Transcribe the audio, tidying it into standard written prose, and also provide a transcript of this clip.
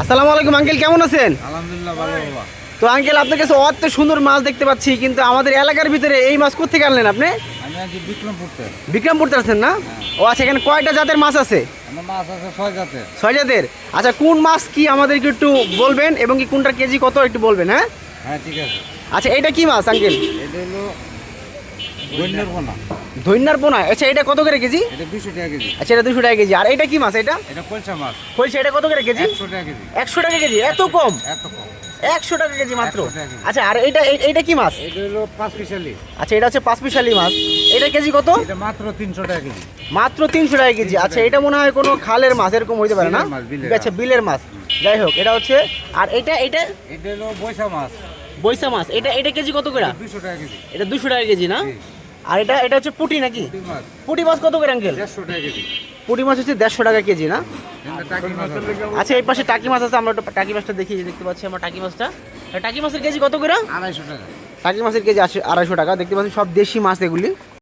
আসসালামু আলাইকুম আঙ্কেল, কেমন আছেন? আলহামদুলিল্লাহ ভালো বাবা। তো আঙ্কেল, আপনার কাছে অত সুন্দর মাছ দেখতে পাচ্ছি, কিন্তু আমাদের এলাকার ভিতরে এই মাছ কোথেকে আনলেন আপনি? আমি আছি বিক্রমপুরতে। বিক্রমপুরতে আছেন না? ও আচ্ছা, এখানে কয়টা জাতের মাছ আছে? আমার মাছ আছে 6 জাতের। 6 জাতের। আচ্ছা, কোন মাছ কি আমাদেরকে একটু বলবেন, এবং কি কোনটার কেজি কত একটু বলবেন? হ্যাঁ হ্যাঁ ঠিক আছে। আচ্ছা, এটা কি মাছ আঙ্কেল? এটা হলো গন্ডার পোনা। ধন্যার পোনা। আচ্ছা, এটা কত করে কেজি? এটা 200 টাকা কেজি। আচ্ছা, এটা 200 টাকা কেজি। আর এটা কি মাছ? এটা এটা কলসা মাছ। কইছে, এটা কত করে কেজি? 100 টাকা কেজি। 100 টাকা কেজি? এত কম? এত কম। 100 টাকা কেজি মাত্র? 100 টাকা কেজি। আচ্ছা, আর এটা কি মাছ? এটা হলো 5 পিসালি। আচ্ছা, এটা হচ্ছে 5 পিসালি মাছ। এটা কেজি কত? এটা মাত্র 300 টাকা কেজি। মাত্র 300 টাকা কেজি। আচ্ছা, এটা মনে হয় কোনো খালের মাছ এরকম হইতে পারে না? বিলের মাছ, বিলের। আচ্ছা, বিলের মাছ। যাই হোক, এটা হচ্ছে। আর এটা এটা হলো বৈশা মাছ। বৈশা মাছ। এটা কেজি কত করে? 200 টাকা কেজি। এটা 200 টাকা কেজি না? জি। আর এটা হচ্ছে পুঁটি নাকি? পুঁটি মাছ পুঁটি মাছ কত করে আঙ্কেল? 150 টাকা কেজি। পুঁটি মাছ হচ্ছে 150 টাকা কেজি না? এটা টাকি মাছ আছে। আচ্ছা, এই পাশে টাকি মাছ আছে, আমরা একটু টাকি মাছটা দেখি। যে দেখতে পাচ্ছি আমরা টাকি মাছটা। টাকি মাছের কেজি কত করে? 250 টাকা। টাকি মাছের কেজি 250 টাকা। দেখতে পাচ্ছি সব দেশি মাছ এগুলি।